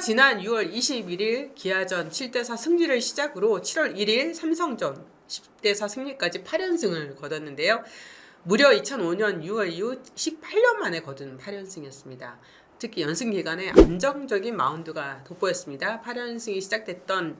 지난 6월 21일 기아전 7대4 승리를 시작으로 7월 1일 삼성전 10대4 승리까지 8연승을 거뒀는데요. 무려 2005년 6월 이후 18년 만에 거둔 8연승이었습니다. 특히 연승 기간에 안정적인 마운드가 돋보였습니다. 8연승이 시작됐던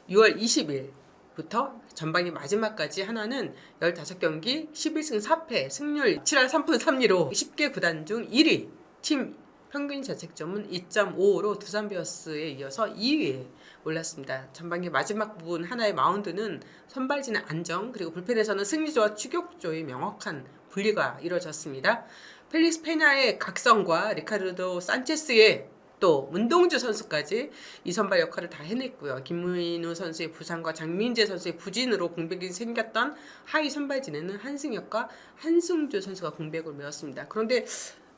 6월 20일부터 전반기 마지막까지 하나는 15경기 11승 4패 승률 7할 3푼 3리로 10개 구단 중 1위, 팀 평균 자책점은 2.55로 두산 베어스에 이어서 2위에 올랐습니다. 전반기 마지막 부분 하나의 마운드는 선발진의 안정 그리고 불펜에서는 승리조와 추격조의 명확한 분리가 이루어졌습니다. 펠릭스 페냐의 각성과 리카르도 산체스의 또 문동주 선수까지 이 선발 역할을 다 해냈고요. 김민우 선수의 부상과 장민재 선수의 부진으로 공백이 생겼던 하위 선발진에는 한승혁과 한승주 선수가 공백을 메웠습니다. 그런데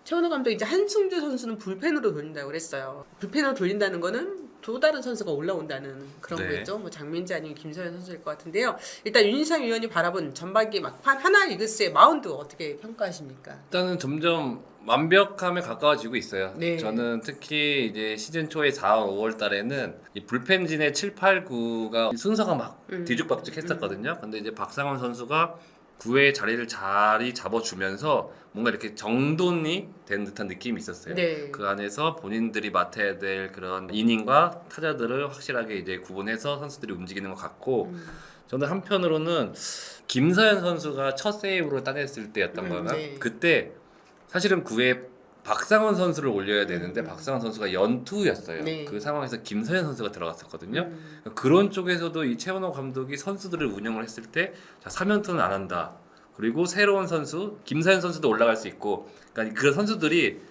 최원호 감독이 이제 한승주 선수는 불펜으로 돌린다고 그랬어요. 불펜으로 돌린다는 거는 또 다른 선수가 올라온다는 그런 거겠죠. 뭐 장민재 아니면 김서현 선수일 것 같은데요. 일단 윤희상 위원이 바라본 전반기 막판 하나 이글스의 마운드 어떻게 평가하십니까? 일단은 점점 완벽함에 가까워지고 있어요. 네. 저는 특히 이제 시즌 초에 4월, 5월 달에는 이 불펜진의 7, 8, 9가 순서가 막 뒤죽박죽 했었거든요. 근데 이제 박상원 선수가 9회 자리 잡아주면서 뭔가 이렇게 정돈이 된 듯한 느낌이 있었어요. 네. 그 안에서 본인들이 맡아야 될 그런 이닝과 타자들을 확실하게 이제 구분해서 선수들이 움직이는 것 같고, 저는 한편으로는 김서현 선수가 첫 세이브로 따냈을 때였던 거나 네. 그때 사실은 9회 박상원 선수를 올려야 되는데 박상원 선수가 연투였어요. 네. 그 상황에서 김서현 선수가 들어갔었거든요. 그런 쪽에서도 이 최원호 감독이 선수들을 운영을 했을 때 자, 3연투는 안 한다. 그리고 새로운 선수 김서현 선수도 올라갈 수 있고, 그러니까 그 선수들이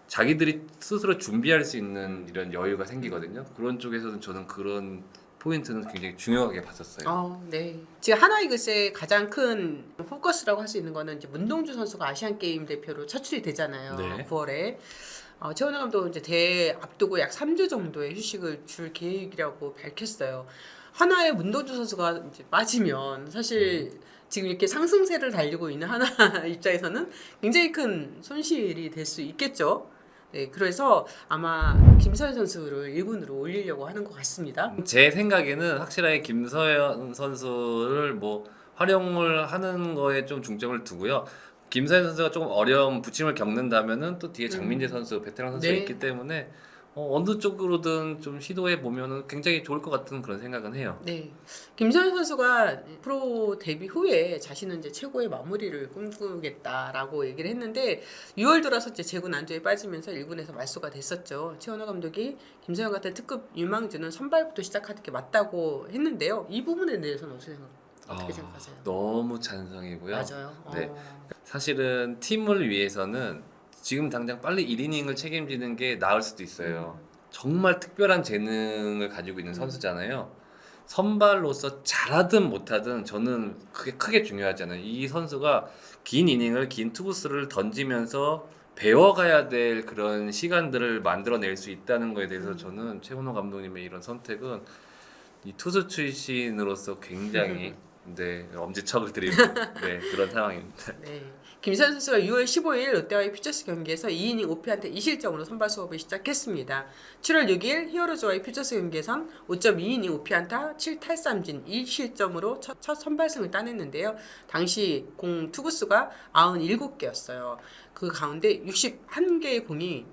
자기들이 스스로 준비할 수 있는 이런 여유가 생기거든요. 그런 쪽에서는 저는 그런 포인트는 굉장히 중요하게 봤었어요. 네. 지금 하나 이글스의 가장 큰 포커스라고 할 수 있는 거는 이제 문동주 선수가 아시안 게임 대표로 차출이 되잖아요. 네. 9월에. 최원호 감독은 이제 대회 앞두고 약 3주 정도의 휴식을 줄 계획이라고 밝혔어요. 하나의 문동주 선수가 이제 빠지면 사실 지금 이렇게 상승세를 달리고 있는 하나 입장에서는 굉장히 큰 손실이 될 수 있겠죠. 네, 그래서 아마 김서현 선수를 1군으로 올리려고 하는 것 같습니다. 제 생각에는 확실하게 김서현 선수를 뭐 활용을 하는 거에 좀 중점을 두고요. 김서현 선수가 조금 어려운 부침을 겪는다면은 또 뒤에 장민재 선수, 베테랑 선수가 네. 있기 때문에 어느 쪽으로든 좀 시도해 보면은 굉장히 좋을 것 같은 그런 생각은 해요. 네, 김서현 선수가 프로 데뷔 후에 자신은 이제 최고의 마무리를 꿈꾸겠다라고 얘기를 했는데 6월 들어서 이제 재구 난조에 빠지면서 1군에서 말소가 됐었죠. 최원호 감독이 김서현 같은 특급 유망주는 선발부터 시작하는 게 맞다고 했는데요. 이 부분에 대해서는 어떻게 생각하세요? 너무 찬성이고요. 맞아요. 네. 사실은 팀을 위해서는 지금 당장 빨리 1이닝을 책임지는 게 나을 수도 있어요. 정말 특별한 재능을 가지고 있는 선수잖아요. 선발로서 잘하든 못하든 저는 그게 크게 중요하지 않아요. 이 선수가 긴 이닝을, 긴 투구수를 던지면서 배워가야 될 그런 시간들을 만들어낼 수 있다는 거에 대해서 저는 최훈호 감독님의 이런 선택은 이 투수 출신으로서 굉장히 엄지척을 드리는 그런 상황입니다. 네. 김서현 선수가 6월 15일 롯데와의 퓨처스 경기에서 2이닝 5피안타 2실점으로 선발 수업을 시작했습니다. 7월 6일 히어로즈와의 퓨처스 경기에선 5.2이닝 5피안타 7탈삼진 2실점으로 첫 선발승을 따냈는데요. 당시 공 투구수가 97개였어요. 그 가운데 61개의 공이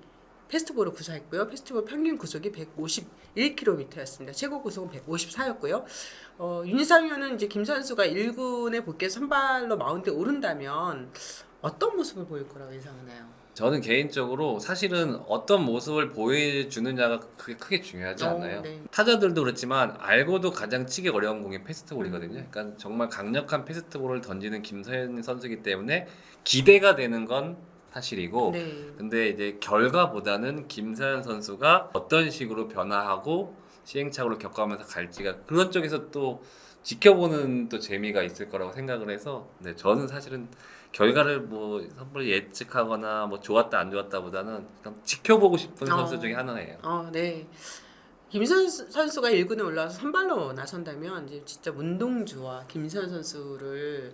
패스트볼을 구사했고요. 패스트볼 평균 구속이 151km였습니다. 최고 구속은 154였고요. 윤희상 위원은 이제 김 선수가 1군에 복귀해서 선발로 마운드에 오른다면 어떤 모습을 보일 거라고 예상하나요? 저는 개인적으로 사실은 어떤 모습을 보여주느냐가 크게 중요하지 않아요. 네. 타자들도 그렇지만 알고도 가장 치기 어려운 공이 패스트볼이거든요. 그러니까 정말 강력한 패스트볼을 던지는 김서현 선수이기 때문에 기대가 되는 건 사실이고, 네. 근데 이제 결과보다는 김서현 선수가 어떤 식으로 변화하고 시행착오를 겪어가면서 갈지가 그런 쪽에서 또 지켜보는 또 재미가 있을 거라고 생각을 해서 저는 사실은 결과를 뭐 선불 예측하거나 뭐 좋았다 안 좋았다보다는 그냥 지켜보고 싶은 선수 중에 하나예요. 네. 김선 선수가 1군에 올라와서 선발로 나선다면 이제 진짜 문동주와 김선 선수를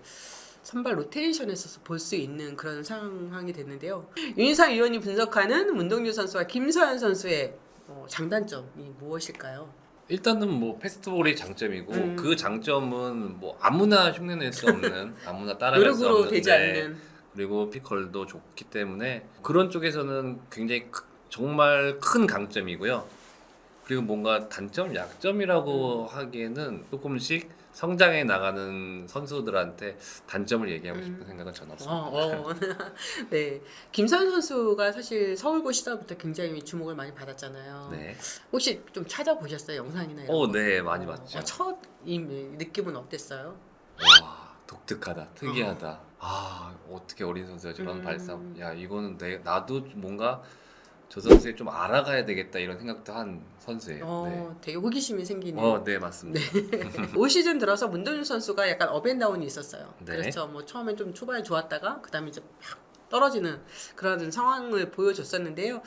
선발 로테이션에서 볼 수 있는 그런 상황이 됐는데요. 윤희상 위원이 분석하는 문동주 선수와 김서현 선수의 장단점이 무엇일까요? 일단은 뭐 패스트볼이 장점이고 음. 그 장점은 뭐 아무나 흉내낼 수 없는 아무나 따라갈 수 노력으로 없는 되지 네. 않는. 그리고 피컬도 좋기 때문에 그런 쪽에서는 굉장히 정말 큰 강점이고요. 그리고 뭔가 단점, 약점이라고 하기에는 조금씩 성장해 나가는 선수들한테 단점을 얘기하고 싶은 생각은 전 없습니다. 네. 김선 선수가 사실 서울고 시절부터 굉장히 주목을 많이 받았잖아요. 네. 혹시 좀 찾아보셨어요? 영상이나 이런 거? 네, 많이 봤죠. 첫 느낌은 어땠어요? 와, 독특하다, 특이하다. 아, 어떻게 어린 선수가 저런 발상? 야, 이거는 나도 뭔가 저 선수에 좀 알아가야 되겠다 이런 생각도 한 선수예요. 네. 되게 호기심이 생기네요. 네, 맞습니다. 올 시즌 들어서 문동준 선수가 약간 업앤다운이 있었어요. 네. 그래서 뭐 처음엔 좀 초반에 좋았다가 그다음에 이제 팍 떨어지는 그런 상황을 보여줬었는데요.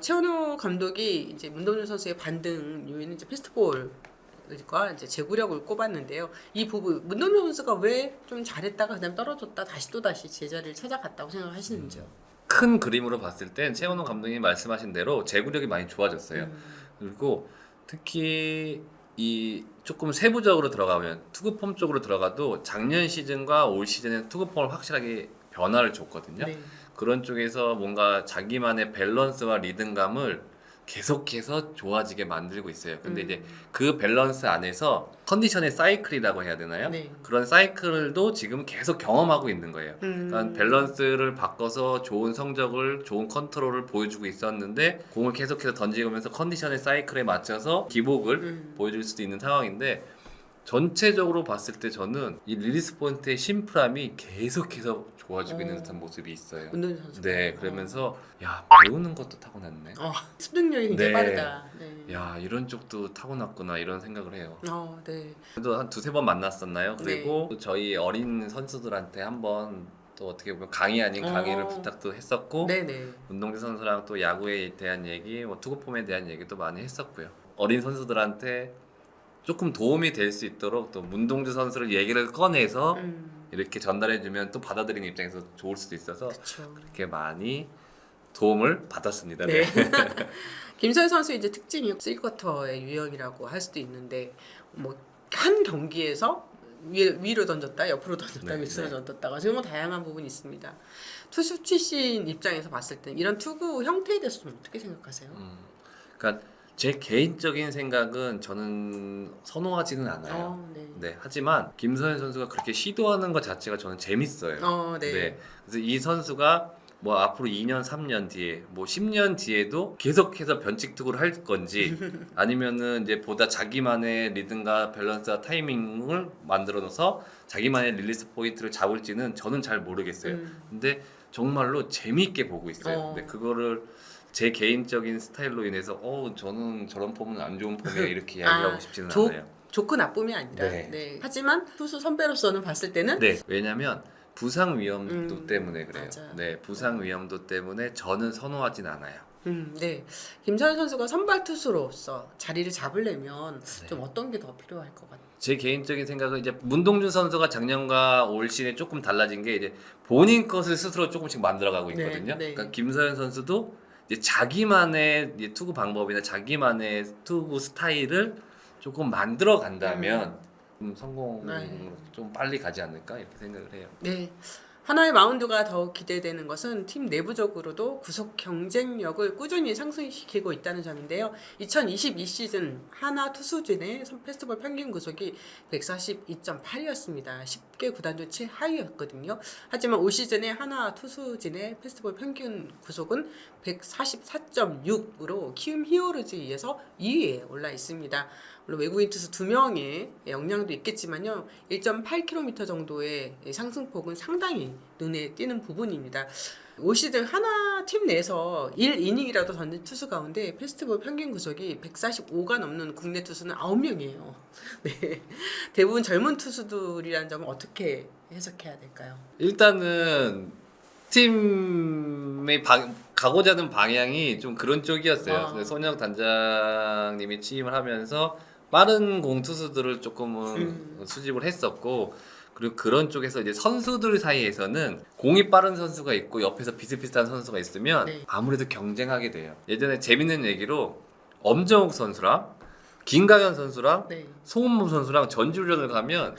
최원호 감독이 이제 문동준 선수의 반등 요인은 이제 패스트볼과 이제 제구력을 꼽았는데요. 이 부분 문동준 선수가 왜 좀 잘했다가 그다음 떨어졌다 다시 또 다시 제자리를 찾아갔다고 생각하시는지요? 큰 그림으로 봤을 땐 최원호 감독님이 말씀하신 대로 제구력이 많이 좋아졌어요. 그리고 특히 이 조금 세부적으로 들어가면 투구폼 쪽으로 들어가도 작년 시즌과 올 시즌에 투구폼을 확실하게 변화를 줬거든요. 네. 그런 쪽에서 뭔가 자기만의 밸런스와 리듬감을 계속해서 좋아지게 만들고 있어요. 근데 이제 그 밸런스 안에서 컨디션의 사이클이라고 해야 되나요? 네. 그런 사이클도 지금 계속 경험하고 있는 거예요. 그러니까 밸런스를 바꿔서 좋은 성적을, 좋은 컨트롤을 보여주고 있었는데 공을 계속해서 던지면서 컨디션의 사이클에 맞춰서 기복을 보여줄 수도 있는 상황인데 전체적으로 봤을 때 저는 이 릴리스 포인트의 심플함이 계속해서 좋아지고 있는 듯한 모습이 있어요. 문동준 선수. 네, 그러면서 야, 배우는 것도 타고났네. 습득력이 굉장히 네. 빠르다. 네. 야, 이런 쪽도 타고났구나 이런 생각을 해요. 네. 그래도 한 두세 번 만났었나요? 그리고 또 저희 어린 선수들한테 한번 또 어떻게 보면 강의 아닌 강의를 부탁도 했었고 네네. 문동주 선수랑 또 야구에 대한 얘기, 뭐 투구폼에 대한 얘기도 많이 했었고요. 어린 선수들한테 조금 도움이 될 수 있도록 또 문동주 선수를 얘기를 꺼내서 이렇게 전달해주면 또 받아들이는 입장에서 좋을 수도 있어서 그렇죠. 그렇게 많이 도움을 받았습니다. 네. 네. 김선 선수 이제 특징이 3쿼터의 유형이라고 할 수도 있는데 뭐 한 경기에서 위로 던졌다, 옆으로 던졌다, 네, 밑으로 네. 던졌다가 정말 다양한 부분이 있습니다. 투수 출신 입장에서 봤을 때 이런 투구 형태에 대해서 좀 어떻게 생각하세요? 그러니까 제 개인적인 생각은 저는 선호하지는 않아요. 네. 네, 하지만 김서현 선수가 그렇게 시도하는 것 자체가 저는 재밌어요. 네. 그래서 이 선수가 뭐 앞으로 2년, 3년 뒤에, 뭐 10년 뒤에도 계속해서 변칙 투구를 할 건지 아니면은 이제 보다 자기만의 리듬과 밸런스와 타이밍을 만들어 놓아서 자기만의 릴리스 포인트를 잡을지는 저는 잘 모르겠어요. 근데 정말로 재미있게 보고 있어요. 근데 그거를 제 개인적인 스타일로 인해서 저는 저런 폼은 안 좋은 폼이야 이렇게 이야기하고 싶지는 않아요. 좋고 나쁨이 아니라. 네. 네. 하지만 투수 선배로서는 봤을 때는 네, 왜냐면 부상 위험도 때문에 그래요. 맞아요. 네, 부상 위험도 때문에 저는 선호하진 않아요. 네. 김서현 선수가 선발 투수로서 자리를 잡으려면 네. 좀 어떤 게 더 필요할 것 같아요? 제 개인적인 생각은 이제 문동준 선수가 작년과 올 시즌에 조금 달라진 게 이제 본인 것을 스스로 조금씩 만들어가고 있거든요. 네. 그러니까 김서현 선수도 이제 자기만의 이제 투구 방법이나 자기만의 투구 스타일을 조금 만들어 간다면 성공 좀 빨리 가지 않을까 이렇게 생각을 해요. 네. 하나의 마운드가 더 기대되는 것은 팀 내부적으로도 구속 경쟁력을 꾸준히 상승시키고 있다는 점인데요. 2022 시즌 하나 투수진의 페스티벌 평균 구속이 142.8이었습니다. 10개 구단 중 최하위였거든요. 하지만 올 시즌에 하나 투수진의 페스티벌 평균 구속은 144.6으로 키움 히어로즈에 2위에 올라 있습니다. 물론 외국인 투수 2명의 영향도 있겠지만요. 1.8km 정도의 상승폭은 상당히 눈에 띄는 부분입니다. 올 시즌 하나 팀 내에서 1이닝이라도 던진 투수 가운데 페스티벌 평균 구속이 145가 넘는 국내 투수는 9명이에요. 네. 대부분 젊은 투수들이라는 점을 어떻게 해석해야 될까요? 일단은 팀의 가고자 하는 방향이 좀 그런 쪽이었어요. 손혁 단장님이 취임을 하면서 빠른 공 투수들을 조금은 수집을 했었고, 그리고 그런 쪽에서 이제 선수들 사이에서는 공이 빠른 선수가 있고 옆에서 비슷비슷한 선수가 있으면 아무래도 경쟁하게 돼요. 예전에 재밌는 얘기로 엄정욱 선수랑 김강현 선수랑 네. 송은무 선수랑 전지훈련을 가면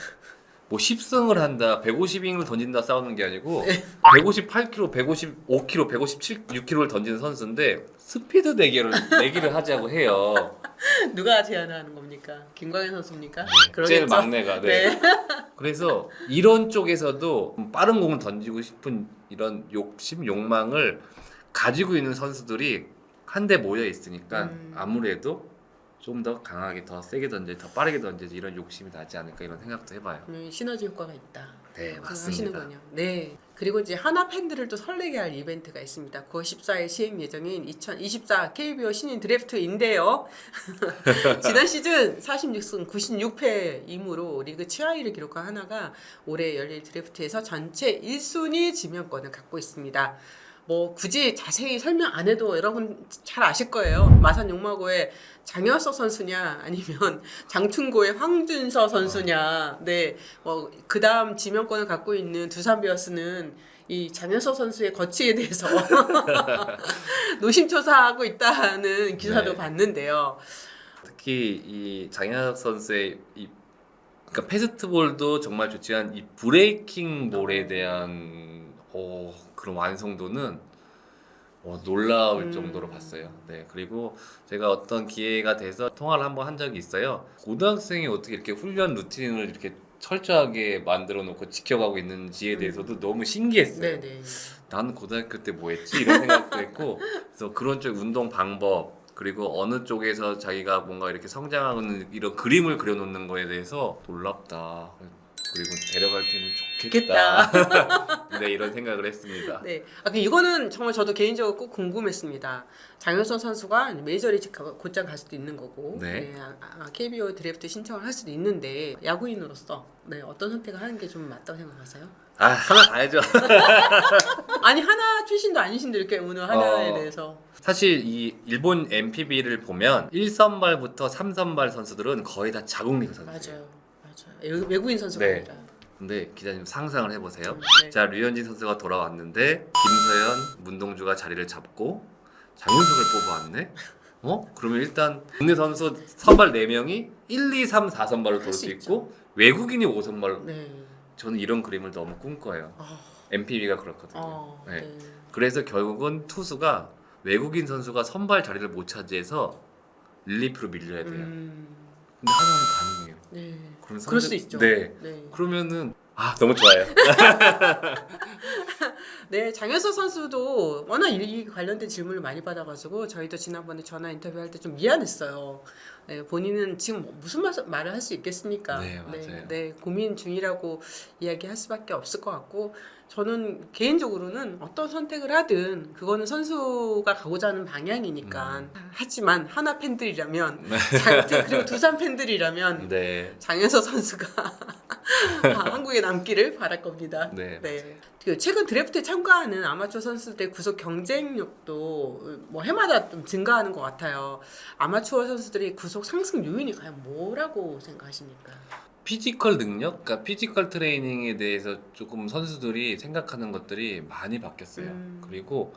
뭐 10승을 한다, 150이닝을 던진다 싸우는 게 아니고 158kg, 155kg, 157kg를 던지는 선수인데 스피드 내기를 하자고 해요. 누가 제안하는 겁니까? 김광현 선수입니까? 제일 그러겠죠? 막내가. 네. 그래서 이런 쪽에서도 빠른 공을 던지고 싶은 이런 욕심, 욕망을 가지고 있는 선수들이 한데 모여 있으니까 아무래도 좀 더 강하게, 더 세게 던지, 더 빠르게 던지지 이런 욕심이 나지 않을까 이런 생각도 해봐요. 시너지 효과가 있다. 네, 맞습니다. 하시는군요. 네. 그리고 이제 하나 팬들을 또 설레게 할 이벤트가 있습니다. 9월 14일 시행 예정인 2024 KBO 신인 드래프트인데요. 지난 시즌 46승 96패이므로 리그 최하위를 기록한 하나가 올해 열릴 드래프트에서 전체 1순위 지명권을 갖고 있습니다. 뭐 굳이 자세히 설명 안 해도 여러분 잘 아실 거예요. 마산 용마고의 장현석 선수냐 아니면 장충고의 황준서 선수냐. 네, 그다음 지명권을 갖고 있는 두산 베어스는 이 장현석 선수의 거취에 대해서 노심초사하고 있다는 기사도 네. 봤는데요. 특히 이 장현석 선수의 그러니까 패스트볼도 정말 좋지만 이 브레이킹 볼에 대한 그런 완성도는 놀라울 정도로 봤어요. 네, 그리고 제가 어떤 기회가 돼서 통화를 한번 한 적이 있어요. 고등학생이 어떻게 이렇게 훈련 루틴을 이렇게 철저하게 만들어 놓고 지켜가고 있는지에 대해서도 너무 신기했어요. 네네. 나는 고등학교 때 뭐 했지? 이런 생각도 했고, 그래서 그런 쪽 운동 방법, 그리고 어느 쪽에서 자기가 뭔가 이렇게 성장하는 이런 그림을 그려놓는 거에 대해서 놀랍다. 그리고 데려갈 팀은 좋겠다. 네, 이런 생각을 했습니다. 네, 이거는 정말 저도 개인적으로 꼭 궁금했습니다. 장현선 선수가 메이저리그 곧장 갈 수도 있는 거고, 네. KBO 드래프트 신청을 할 수도 있는데 야구인으로서 어떤 선택을 하는 게 좀 맞다고 생각하세요? 하나 가야죠. 아니 하나 출신도 아니신데 이렇게 오늘 하나에 대해서 사실 이 일본 NPB를 보면 1선발부터 3선발 선수들은 거의 다 자국리그 선수예요. 맞아요. 외국인 선수입니다. 근데 기자님 상상을 해보세요. 네. 자, 류현진 선수가 돌아왔는데 김서현, 문동주가 자리를 잡고 장윤석을 뽑아왔네. 그러면 일단 국내 선수 선발 4명이 1, 2, 3, 4선발로 돌 수 있고 외국인이 5선발로. 네. 저는 이런 그림을 너무 꿈꿔요. NPB가 그렇거든요. 네. 네. 그래서 결국은 투수가 외국인 선수가 선발 자리를 못 차지해서 릴리프로 밀려야 돼요. 근데 하나는 가능해요. 네. 그럴 수 있죠. 네. 네. 그러면은 너무 좋아요. 네, 장현석 선수도 워낙 이 관련된 질문을 많이 받아가지고 저희도 지난번에 전화 인터뷰할 때 좀 미안했어요. 네, 본인은 지금 무슨 말을 할 수 있겠습니까? 네, 맞아요. 네, 고민 중이라고 이야기할 수밖에 없을 것 같고 저는 개인적으로는 어떤 선택을 하든 그거는 선수가 가고자 하는 방향이니까 하지만 하나 팬들이라면 그리고 두산 팬들이라면 네. 장현석 선수가 한국에 남기를 바랄 겁니다. 네. 그 최근 드래프트에 참가하는 아마추어 선수들의 구속 경쟁력도 뭐 해마다 좀 증가하는 것 같아요. 아마추어 선수들이 구속 상승 요인이 과연 뭐라고 생각하십니까? 피지컬 능력, 그러니까 피지컬 트레이닝에 대해서 조금 선수들이 생각하는 것들이 많이 바뀌었어요. 그리고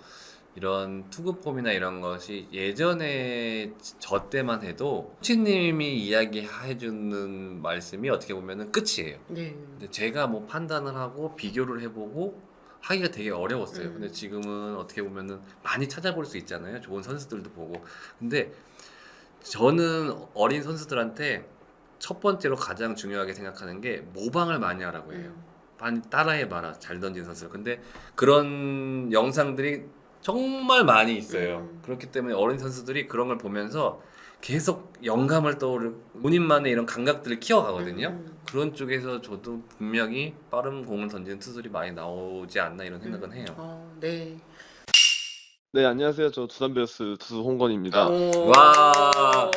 이런 투구폼이나 이런 것이 예전에 저 때만 해도 코치님이 이야기해주는 말씀이 어떻게 보면은 끝이에요. 네. 근데 제가 뭐 판단을 하고 비교를 해보고 하기가 되게 어려웠어요. 근데 지금은 어떻게 보면은 많이 찾아볼 수 있잖아요. 좋은 선수들도 보고. 근데 저는 어린 선수들한테 첫 번째로 가장 중요하게 생각하는 게 모방을 많이 하라고 해요. 많이 따라해봐라. 잘 던진 선수를. 근데 그런 영상들이 정말 많이 있어요. 그렇기 때문에 어린 선수들이 그런 걸 보면서 계속 영감을 떠오르고 본인만의 이런 감각들을 키워가거든요. 그런 쪽에서 저도 분명히 빠른 공을 던지는 투수들이 많이 나오지 않나 이런 생각은 해요. 네. 네, 안녕하세요. 저 두산 베어스 투수 홍건입니다. 와.